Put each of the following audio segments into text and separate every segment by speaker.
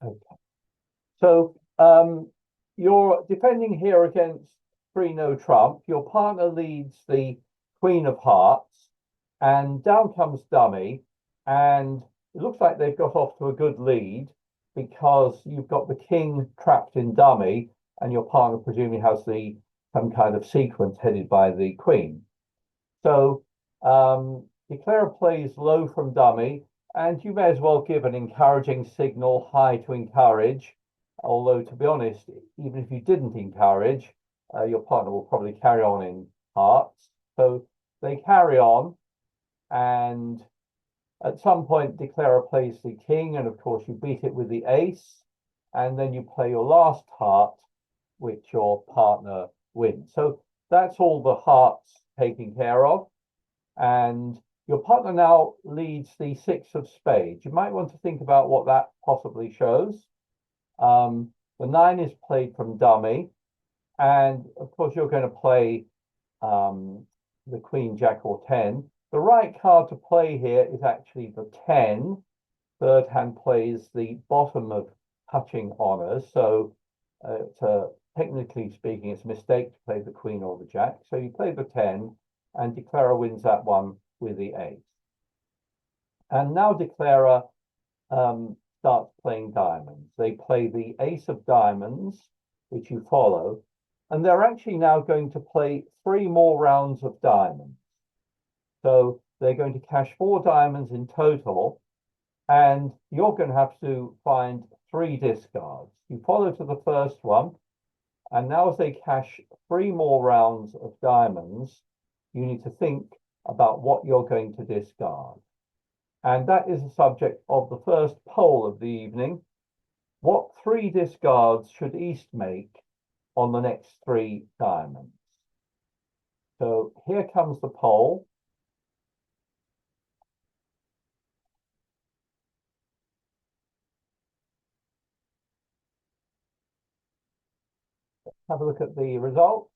Speaker 1: Okay. So you're defending here against three no trump. Your partner leads the Queen of Hearts, and down comes dummy, and it looks like they've got off to a good lead because you've got the king trapped in dummy, and your partner presumably has the some kind of sequence headed by the queen. So Declare plays low from dummy, and you may as well give an encouraging signal, high to encourage. Although, to be honest, even if you didn't encourage, your partner will probably carry on in hearts. So they carry on, and at some point, Declare plays the king, and of course, you beat it with the ace, and then you play your last heart, which your partner wins. So that's all the hearts taken care of. And your partner now leads the six of spades. You might want to think about what that possibly shows. The nine is played from dummy. And of course, you're going to play the queen, jack, or 10. The right card to play here is actually the 10. Third hand plays the bottom of touching honors. So, technically speaking, it's a mistake to play the queen or the jack. So you play the 10, and Declarer wins that one with the ace. And now Declarer starts playing diamonds. They play the ace of diamonds, which you follow, and they're actually now going to play three more rounds of diamonds. So they're going to cash four diamonds in total, and you're going to have to find three discards. You follow to the first one, and now as they cash three more rounds of diamonds, you need to think about what you're going to discard. And that is the subject of the first poll of the evening. What three discards should East make on the next three diamonds? So here comes the poll. Have a look at the results.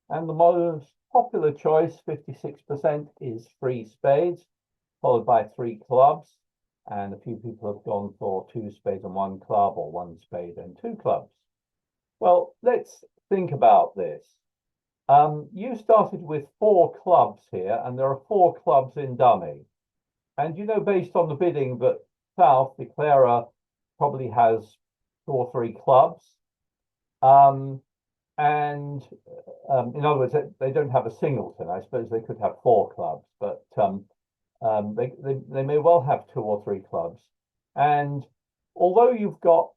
Speaker 1: And the most popular choice, 56%, is three spades, followed by three clubs. And a few people have gone for two spades and one club, or one spade and two clubs. Well, let's think about this. You started with four clubs here, and there are four clubs in dummy. And you know, based on the bidding, that South Declarer probably has two or three clubs. Um, and in other words, they don't have a singleton. I suppose they could have four clubs, but they may well have two or three clubs. And although you've got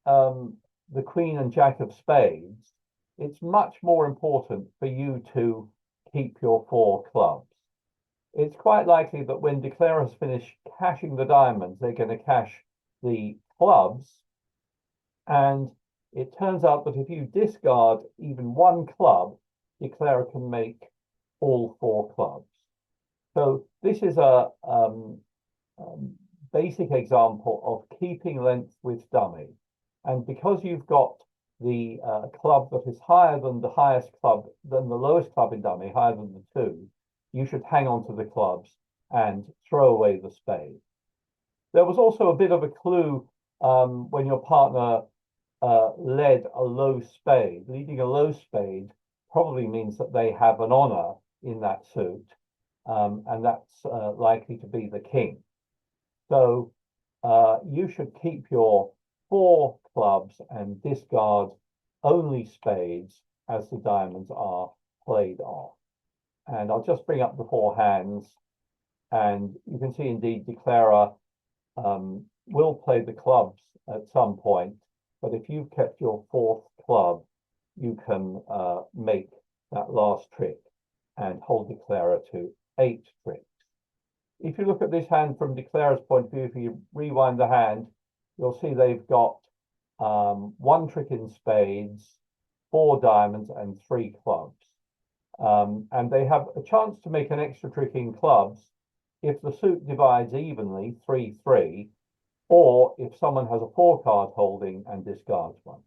Speaker 1: the Queen and Jack of Spades, it's much more important for you to keep your four clubs. It's quite likely that when declarers finish cashing the diamonds, they're going to cash the clubs. And it turns out that if you discard even one club, declarer can make all four clubs. So this is a basic example of keeping length with dummy. And because you've got the club that is higher than the highest club, than the lowest club in dummy, higher than the two, you should hang on to the clubs and throw away the spade. There was also a bit of a clue when your partner led a low spade. Leading a low spade probably means that they have an honor in that suit, and that's likely to be the king. So you should keep your four clubs and discard only spades as the diamonds are played off. And I'll just bring up the four hands, and you can see indeed Declarer will play the clubs at some point, but if you've kept your fourth club, you can make that last trick and hold Declarer to 8 tricks. If you look at this hand from Declarer's point of view, if you rewind the hand, you'll see they've got one trick in spades, four diamonds, and three clubs. And they have a chance to make an extra trick in clubs if the suit divides evenly, 3-3, or if someone has a four card holding and discards one.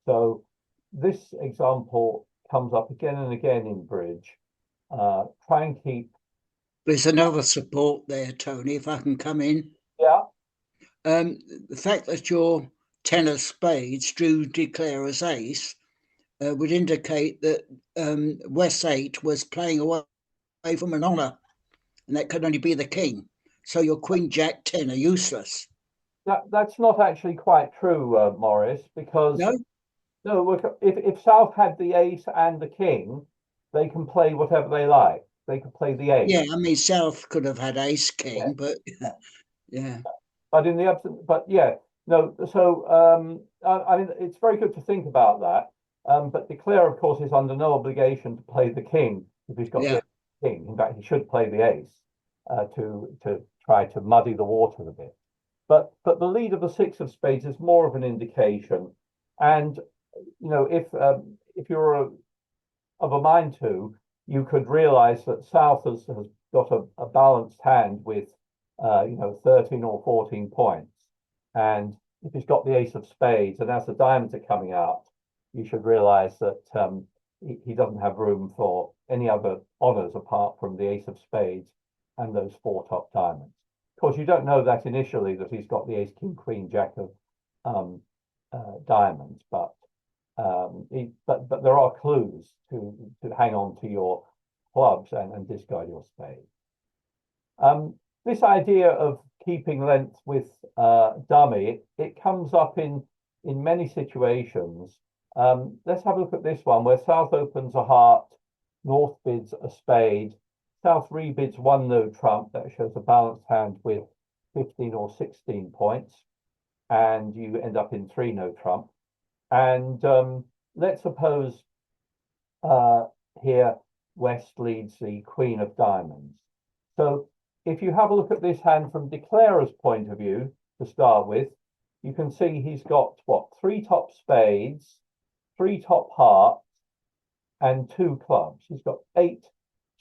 Speaker 1: So this example comes up again and again in bridge. Try and keep
Speaker 2: There's another support there, Tony, if I can come in.
Speaker 1: Yeah,
Speaker 2: The fact that your ten of spades drew declare as ace would indicate that West 8 was playing away from an honour, and that could only be the king. So your Queen Jack 10 are useless.
Speaker 1: that's not actually quite true, Morris, because
Speaker 2: No?
Speaker 1: no, look, if South had the ace and the king, they can play whatever they like. They could play the ace.
Speaker 2: Yeah, I mean, South could have had ace
Speaker 1: Yeah,
Speaker 2: king, but
Speaker 1: yeah.
Speaker 2: yeah,
Speaker 1: But in the absence, but yeah, no. So I mean, it's very good to think about that. But Declare, of course, is under no obligation to play the king if he's got
Speaker 2: yeah,
Speaker 1: the king. In fact, he should play the ace to try to muddy the water a bit. But the lead of the six of spades is more of an indication. And if you're of a mind to, you could realize that South has got a balanced hand with 13 or 14 points. And if he's got the ace of spades and as the diamonds are coming out, you should realize that he doesn't have room for any other honors apart from the ace of spades and those four top diamonds. Of course, you don't know that initially that he's got the ace, king, queen, jack of diamonds, but there are clues to hang on to your clubs and discard your spade. This idea of keeping length with dummy, it comes up in many situations. Let's have a look at this one where South opens a heart, North bids a spade, South rebids one no trump. That shows a balanced hand with 15 or 16 points, and you end up in three no trump. And let's suppose here West leads the queen of diamonds. So if you have a look at this hand from Declarer's point of view to start with, you can see he's got what, three top spades, three top hearts, and two clubs. He's got eight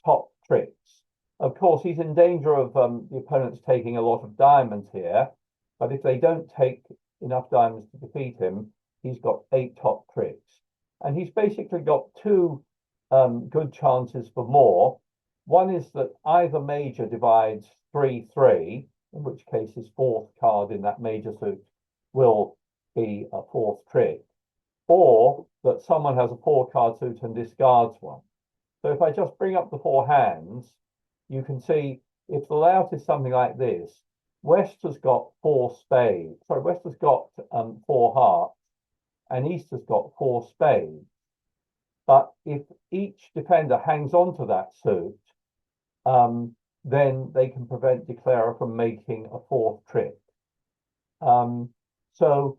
Speaker 1: top tricks. Of course, he's in danger of the opponents taking a lot of diamonds here, but if they don't take enough diamonds to defeat him, he's got eight top tricks. And he's basically got two good chances for more. One is that either major divides 3-3, in which case his fourth card in that major suit will be a fourth trick, or that someone has a four card suit and discards one. So if I just bring up the four hands, you can see if the layout is something like this, West has got four spades. Sorry, West has got four hearts, and East has got four spades. But if each defender hangs on to that suit, then they can prevent Declarer from making a fourth trick. So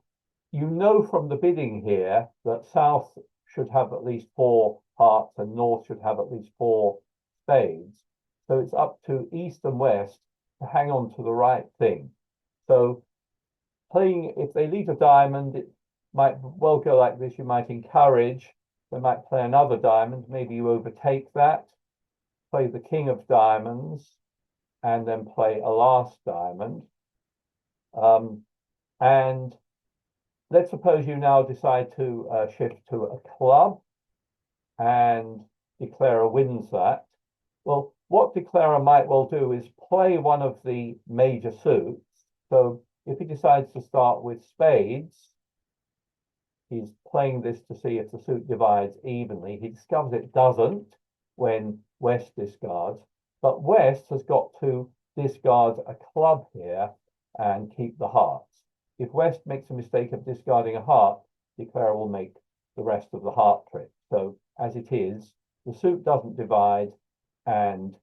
Speaker 1: you know from the bidding here that South should have at least four hearts and North should have at least four spades. So it's up to East and West to hang on to the right thing. So playing, if they lead a diamond, it might well go like this. You might encourage, they might play another diamond. Maybe you overtake that, play the king of diamonds, and then play a last diamond. And let's suppose you now decide to shift to a club and Declarer wins that. Well, what Declarer might well do is play one of the major suits. So if he decides to start with spades, he's playing this to see if the suit divides evenly. He discovers it doesn't when West discards, but West has got to discard a club here and keep the hearts. If West makes a mistake of discarding a heart, Declarer will make the rest of the heart trick. So as it is, the suit doesn't divide, and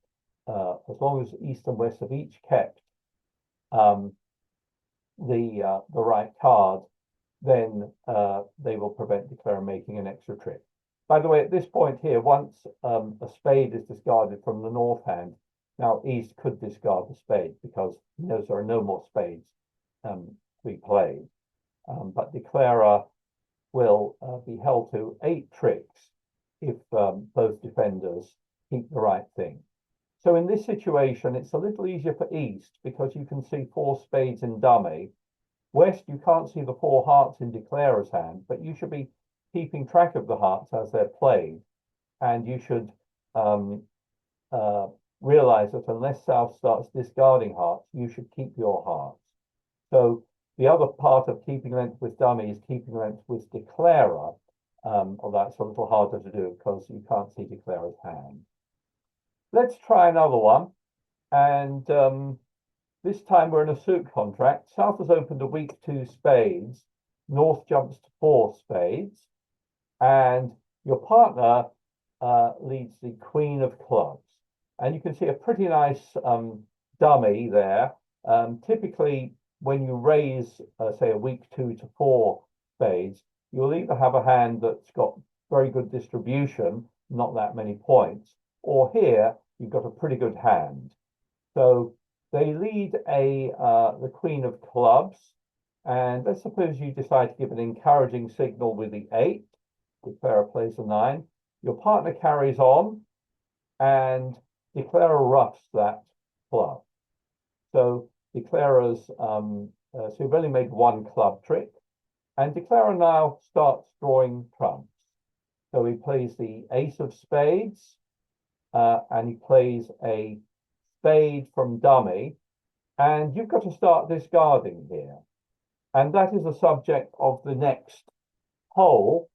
Speaker 1: as long as East and West have each kept the right card, then they will prevent Declarer making an extra trick. By the way, at this point here, once a spade is discarded from the north hand, now East could discard the spade because he knows there are no more spades to be played. But Declarer will be held to 8 tricks if both defenders keep the right thing. So in this situation, it's a little easier for East because you can see 4 spades in dummy. West, you can't see the 4 hearts in Declarer's hand, but you should be keeping track of the hearts as they're played, and you should realize that unless South starts discarding hearts, you should keep your hearts. So the other part of keeping length with dummy is keeping length with declarer. Although that's a little harder to do because you can't see declarer's hand. Let's try another one. And this time we're in a suit contract. South has opened a weak 2 spades. North jumps to 4 spades. And your partner leads the queen of clubs. And you can see a pretty nice dummy there. Typically, when you raise, say, a weak 2 to 4 spades, you'll either have a hand that's got very good distribution, not that many points, or here you've got a pretty good hand. So they lead the queen of clubs, and let's suppose you decide to give an encouraging signal with the 8. Declarer plays a 9. Your partner carries on, and declarer roughs that club. So declarers, so you've only made 1 club trick, and declarer now starts drawing trumps. So he plays the ace of spades, and he plays a spade from dummy, and you've got to start discarding here. And that is the subject of the next poll.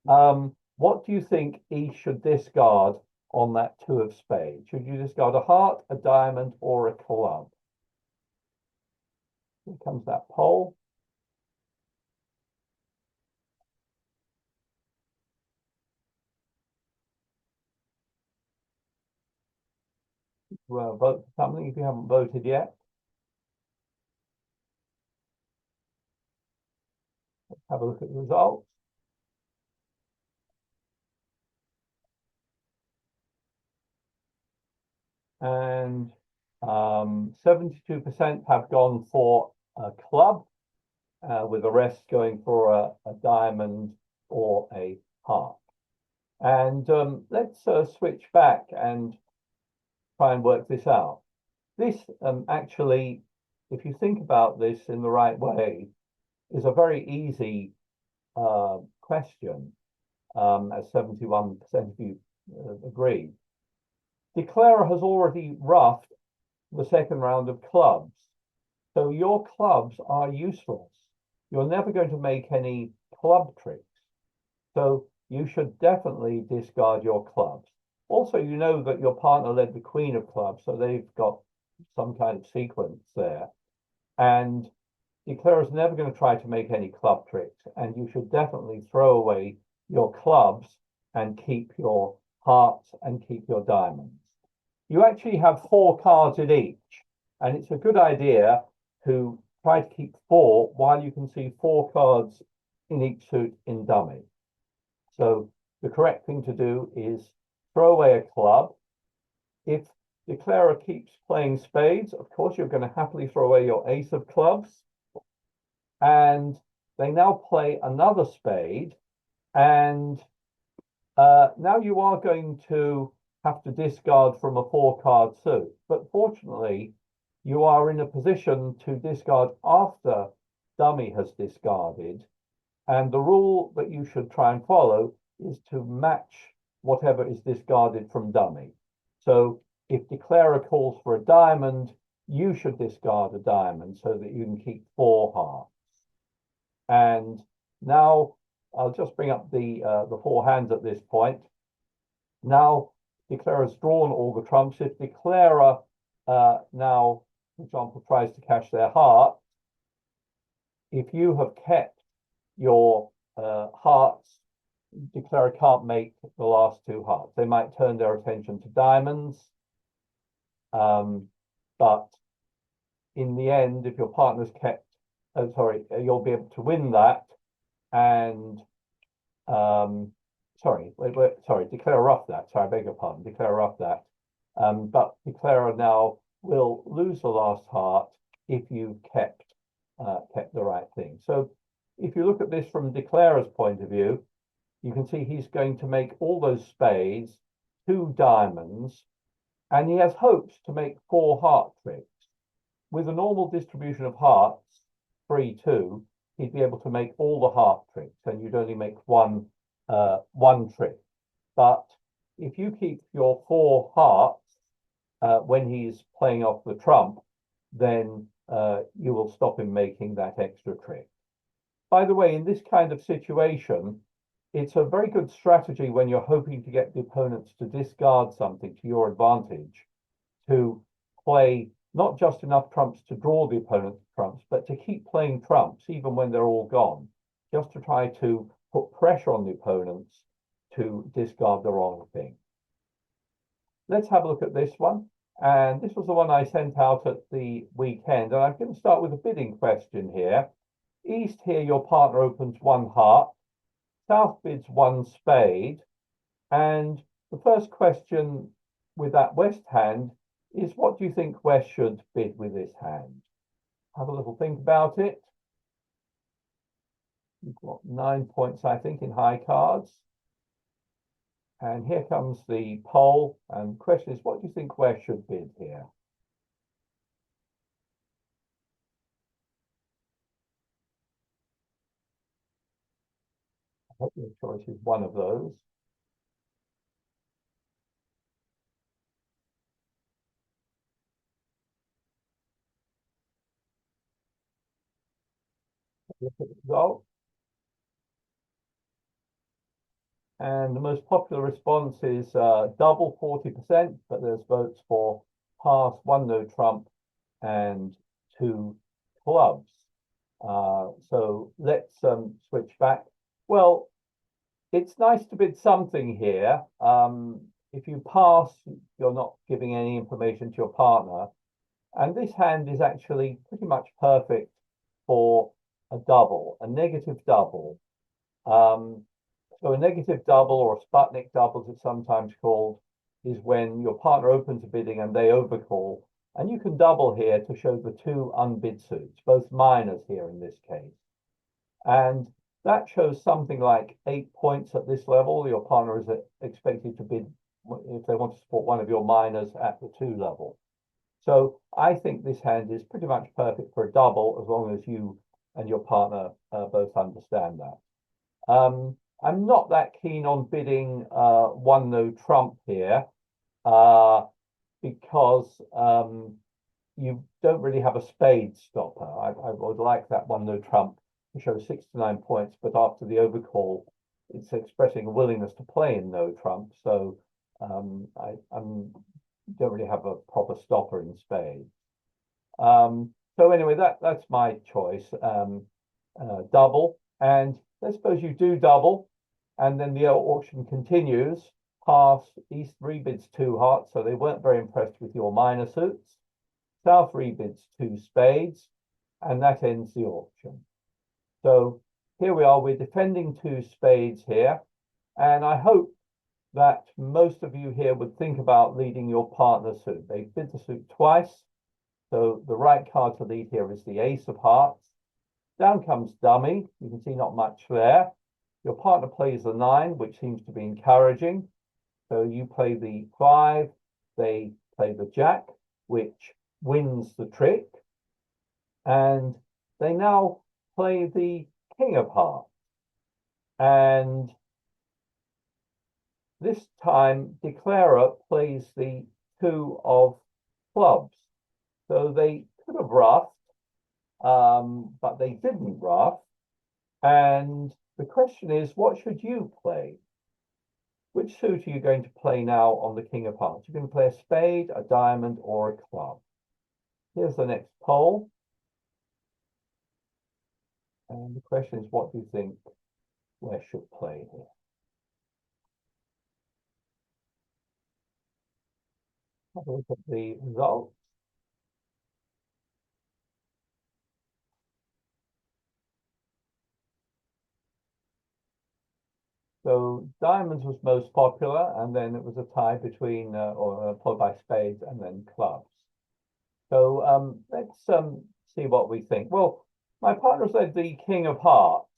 Speaker 1: What do you think he should discard on that 2 of spades? Should you discard a heart, a diamond, or a club? Here comes that poll. Vote for something if you haven't voted yet. Let's have a look at the results. And 72% have gone for a club, with the rest going for a diamond or a heart. And let's switch back and try and work this out. This actually, if you think about this in the right way, is a very easy question, as 71% of you agree. Declarer has already roughed the second round of clubs. So your clubs are useless. You're never going to make any club tricks. So you should definitely discard your clubs. Also, you know that your partner led the queen of clubs, so they've got some kind of sequence there. And declarer is never going to try to make any club tricks, and you should definitely throw away your clubs and keep your hearts and keep your diamonds. You actually have 4 cards in each, and it's a good idea to try to keep 4 while you can see 4 cards in each suit in dummy. So the correct thing to do is throw away a club. If declarer keeps playing spades, of course, you're going to happily throw away your ace of clubs. And they now play another spade. And now you are going to have to discard from a 4-card suit. But fortunately, you are in a position to discard after dummy has discarded. And the rule that you should try and follow is to match whatever is discarded from dummy. So if declarer calls for a diamond, you should discard a diamond so that you can keep 4 hearts. And now I'll just bring up the 4 hands at this point. Now declarer's drawn all the trumps. If declarer now, for example, tries to cash their heart, if you have kept your hearts, declarer can't make the last 2 hearts. They might turn their attention to diamonds, but in the end, if your partner's kept, you'll be able to win that. And declarer rough that. Sorry, I beg your pardon. Declarer rough that. But declarer now will lose the last heart if you've kept the right thing. So if you look at this from declarer's point of view, you can see he's going to make all those spades, 2 diamonds, and he has hopes to make 4 heart tricks. With a normal distribution of hearts, 3-2, he'd be able to make all the heart tricks, and you'd only make one trick. But if you keep your 4 hearts when he's playing off the trump, then you will stop him making that extra trick. By the way, in this kind of situation, it's a very good strategy when you're hoping to get the opponents to discard something to your advantage, to play not just enough trumps to draw the opponent's trumps, but to keep playing trumps even when they're all gone, just to try to put pressure on the opponents to discard the wrong thing. Let's have a look at this one. And this was the one I sent out at the weekend. And I'm going to start with a bidding question here. East here, your partner opens 1 heart. South bids 1 spade. And the first question with that West hand is, what do you think West should bid with this hand? Have a little think about it. You've got 9 points, I think, in high cards. And here comes the poll. And the question is, what do you think West should bid here? I hope your choice is one of those. Look at the result. And the most popular response is double 40%, but there's votes for pass, 1 no trump, and 2 clubs. So let's switch back. Well, it's nice to bid something here. If you pass, you're not giving any information to your partner. And this hand is actually pretty much perfect for a double, a negative double. So a negative double, or a Sputnik double as it's sometimes called, is when your partner opens a bidding and they overcall. And you can double here to show the 2 unbid suits, both minors here in this case. And that shows something like 8 points at this level. Your partner is expected to bid if they want to support one of your minors at the 2 level. So I think this hand is pretty much perfect for a double, as long as you and your partner both understand that. I'm not that keen on bidding 1 no trump here because you don't really have a spade stopper. I would like that 1 no trump to show 6 to 9 points, but after the overcall, it's expressing a willingness to play in no trump. So I don't really have a proper stopper in spades. So anyway, that's my choice. Double. And let's suppose you do double, and then the auction continues. Pass, East rebids 2 hearts, so they weren't very impressed with your minor suits. South rebids 2 spades, and that ends the auction. So here we are, we're defending 2 spades here, and I hope that most of you here would think about leading your partner's suit. They bid the suit twice, so the right card to lead here is the ace of hearts. Down comes dummy. You can see not much there. Your partner plays the 9, which seems to be encouraging. So you play the 5, they play the jack, which wins the trick. And they now play the king of hearts. And this time, Declarer plays the 2 of clubs. So they could have ruffed, but they didn't ruff. And the question is, what should you play? Which suit are you going to play now on the king of hearts? You're going to play a spade, a diamond, or a club. Here's the next poll. And the question is, what do you think West should play here? Have a look at the results. So diamonds was most popular, and then it was a tie between, followed by spades and then clubs. So let's see what we think. Well, my partner said the king of hearts,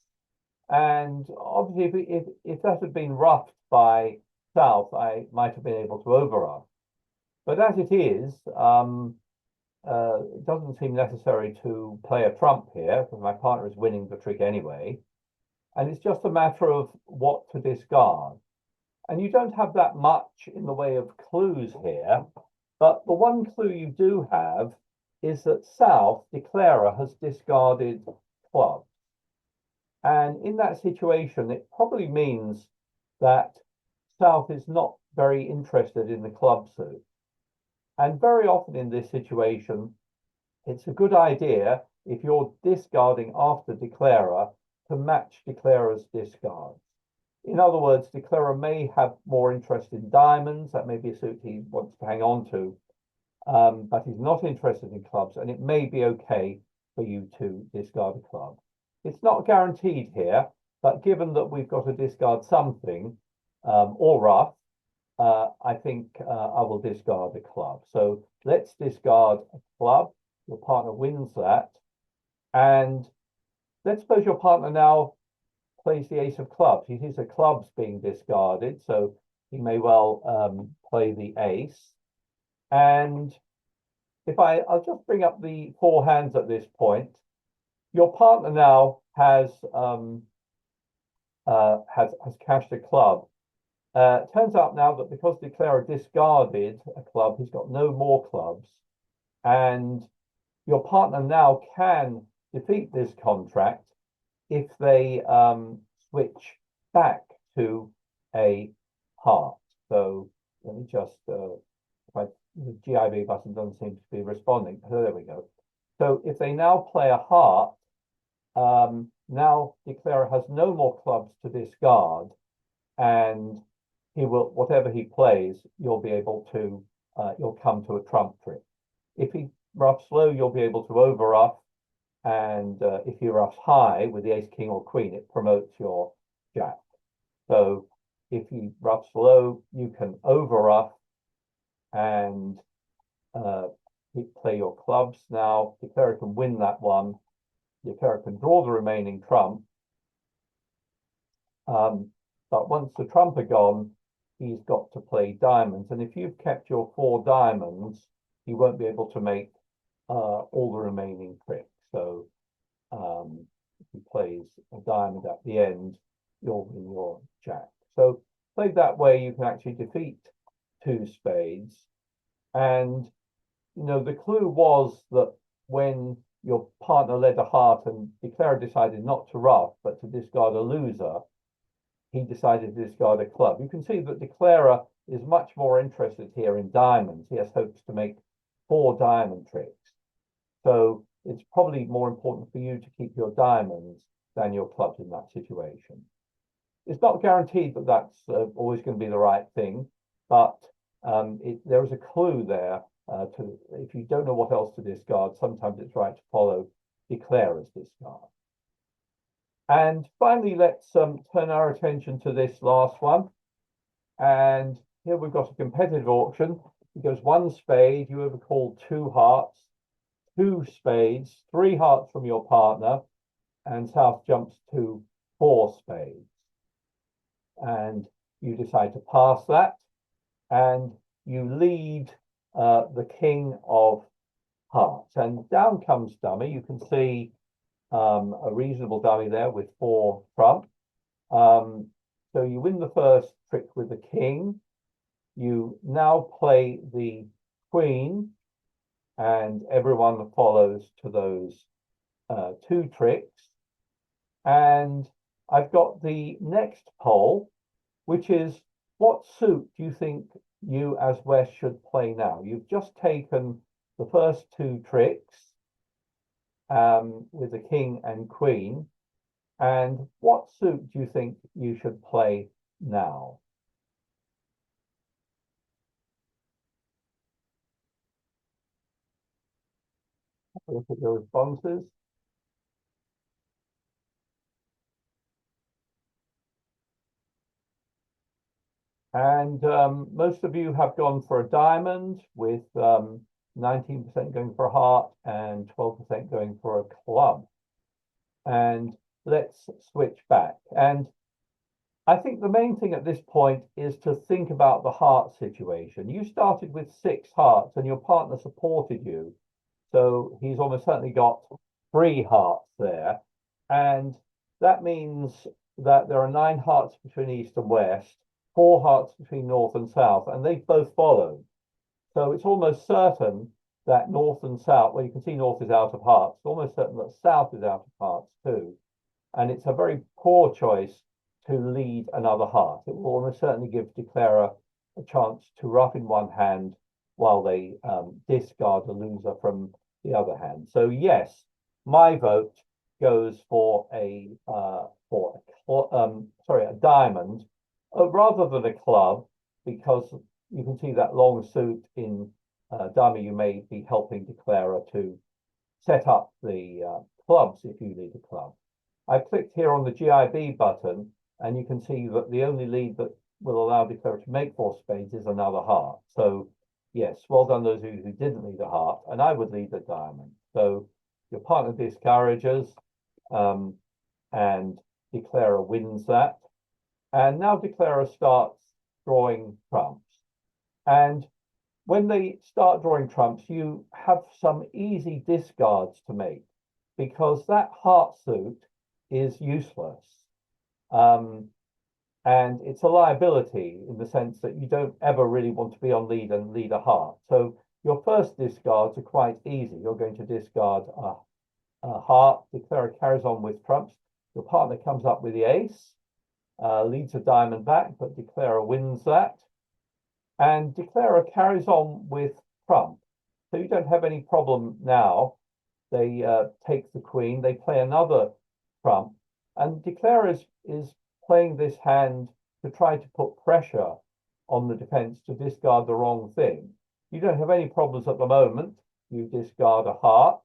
Speaker 1: and obviously if that had been ruffed by South, I might have been able to overruff. But as it is, it doesn't seem necessary to play a trump here, because my partner is winning the trick anyway. And it's just a matter of what to discard. And you don't have that much in the way of clues here. But the one clue you do have is that South, declarer, has discarded clubs. And in that situation, it probably means that South is not very interested in the club suit. And very often in this situation, it's a good idea if you're discarding after declarer to match declarer's discards. In other words, declarer may have more interest in diamonds. That may be a suit he wants to hang on to, but he's not interested in clubs, and it may be okay for you to discard a club. It's not guaranteed here, but given that we've got to discard something, or rough, I think I will discard a club. So let's discard a club. Your partner wins that. And let's suppose your partner now plays the ace of clubs. He sees a clubs being discarded, so he may well play the ace. And if I'll just bring up the four hands at this point. Your partner now has cashed a club. Turns out now that because declarer discarded a club, he's got no more clubs, and your partner now can defeat this contract if they switch back to a heart. So let me just, the GIV button doesn't seem to be responding. So there we go. So if they now play a heart, now declarer has no more clubs to discard, and he will, whatever he plays, you'll be able to, you'll come to a trump trick. If he roughs low, you'll be able to over rough, and if he roughs high with the ace, king, or queen, it promotes your jack. So if he roughs low, you can over rough and play your clubs. Now, declarer can win that one. Declarer can draw the remaining trump. But once the trump are gone, he's got to play diamonds. And if you've kept your 4 diamonds, he won't be able to make all the remaining tricks. So if he plays a diamond at the end, you'll win your jack. So played that way, you can actually defeat 2 spades. And, you know, the clue was that when your partner led a heart and declarer decided not to rough, but to discard a loser, he decided to discard a club. You can see that declarer is much more interested here in diamonds. He has hopes to make 4 diamond tricks. So it's probably more important for you to keep your diamonds than your clubs in that situation. It's not guaranteed that that's always going to be the right thing, but there is a clue there to, if you don't know what else to discard, sometimes it's right to follow declarer's discard. And finally, let's turn our attention to this last one. And here we've got a competitive auction. It goes 1 spade, you overcall 2 hearts, 2 spades, 3 hearts from your partner, and South jumps to 4 spades. And you decide to pass that, and you lead the king of hearts. And down comes dummy. You can see a reasonable dummy there with 4 trump. So you win the first trick with the king. You now play the queen, and everyone follows to those 2 tricks. And I've got the next poll, which is, what suit do you think you as West should play now? You've just taken the first 2 tricks with the king and queen. And what suit do you think you should play now? Look at your responses. And most of you have gone for a diamond, with 19% going for a heart and 12% going for a club. And let's switch back. And I think the main thing at this point is to think about the heart situation. You started with 6 hearts and your partner supported you. So he's almost certainly got 3 hearts there. And that means that there are 9 hearts between east and west, 4 hearts between north and south, and they've both followed. So it's almost certain that north and south, well, you can see north is out of hearts, it's almost certain that south is out of hearts too. And it's a very poor choice to lead another heart. It will almost certainly give declarer a chance to rough in one hand while they discard the loser from the other hand. So yes, my vote goes for a diamond rather than a club, because you can see that long suit in dummy. You may be helping declarer to set up the clubs if you need a club. I clicked here on the GIB button, and you can see that the only lead that will allow declarer to make 4 spades is another heart. So yes, well done those who didn't lead a heart, and I would lead a diamond. So your partner discourages, and declarer wins that. And now declarer starts drawing trumps. And when they start drawing trumps, you have some easy discards to make, because that heart suit is useless. And it's a liability in the sense that you don't ever really want to be on lead and lead a heart. So your first discards are quite easy. You're going to discard a heart, declarer carries on with trumps. Your partner comes up with the ace, leads a diamond back, but declarer wins that. And declarer carries on with trump. So you don't have any problem now. They take the queen, they play another trump, and declarer is playing this hand to try to put pressure on the defense to discard the wrong thing. You don't have any problems at the moment. You discard a heart,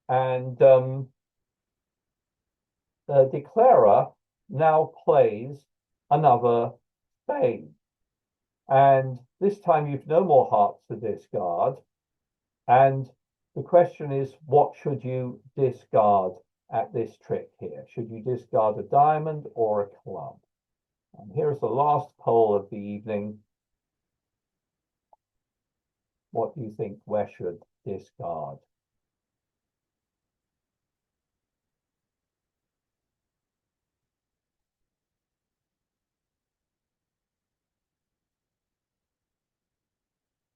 Speaker 1: and the declarer now plays another spade. And this time you've no more hearts to discard. And the question is, what should you discard at this trick here? Should you discard a diamond or a club? And here's the last poll of the evening. What do you think Wes should discard?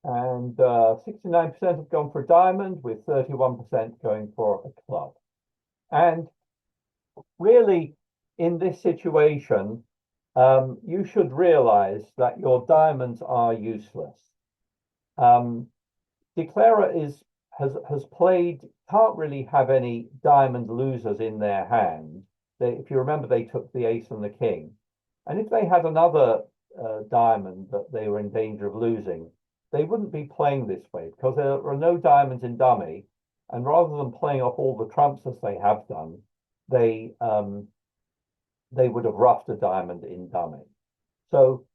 Speaker 1: And 69% have gone for a diamond, with 31% going for a club. And really, in this situation, you should realize that your diamonds are useless. Declarer has played, can't really have any diamond losers in their hand. If you remember, they took the ace and the king. And if they had another diamond that they were in danger of losing, they wouldn't be playing this way, because there are no diamonds in dummy. And rather than playing off all the trumps as they have done, they would have roughed a diamond in dummy. So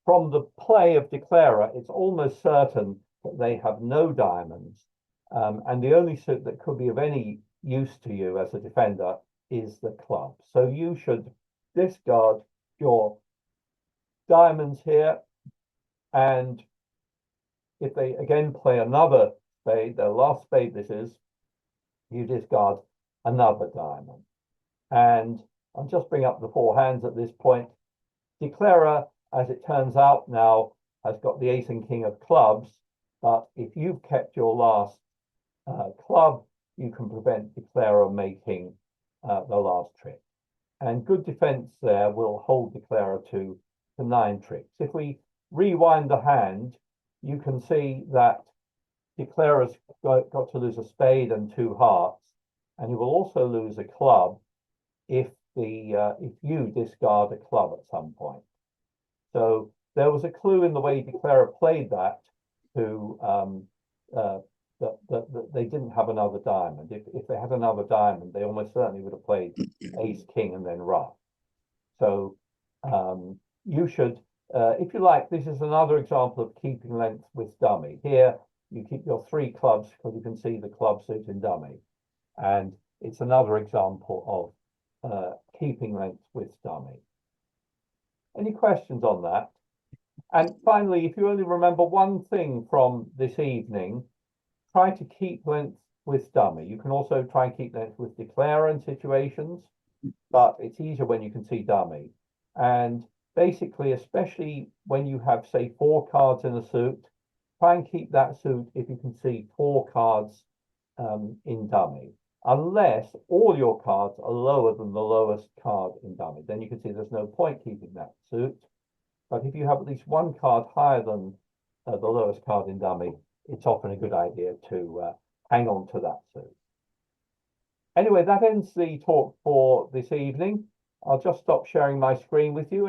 Speaker 1: from the play of declarer, it's almost certain that they have no diamonds. And the only suit that could be of any use to you as a defender is the club. So you should discard your diamonds here. And if they again play another spade, their last spade this is, you discard another diamond. And I'll just bring up the 4 hands at this point. Declarer, as it turns out now, has got the ace and king of clubs, but if you've kept your last club, you can prevent declarer making the last trick. And good defense there will hold declarer to 9 tricks. If we rewind the hand, you can see that declarer's got to lose a spade and 2 hearts, and he will also lose a club if you discard a club at some point. So there was a clue in the way declarer played that to that they didn't have another diamond. If they had another diamond, they almost certainly would have played ace king and then rough. So you should, if you like, this is another example of keeping length with dummy. Here you keep your 3 clubs because you can see the club suit in dummy, and it's another example of keeping length with dummy. Any questions on that? And finally, if you only remember one thing from this evening, try to keep length with dummy. You can also try and keep length with declarer in situations, but it's easier when you can see dummy. And basically, especially when you have, say, 4 cards in a suit, try and keep that suit if you can see 4 cards in dummy, unless all your cards are lower than the lowest card in dummy. Then you can see there's no point keeping that suit. But if you have at least 1 card higher than the lowest card in dummy, it's often a good idea to hang on to that suit. Anyway, that ends the talk for this evening. I'll just stop sharing my screen with you.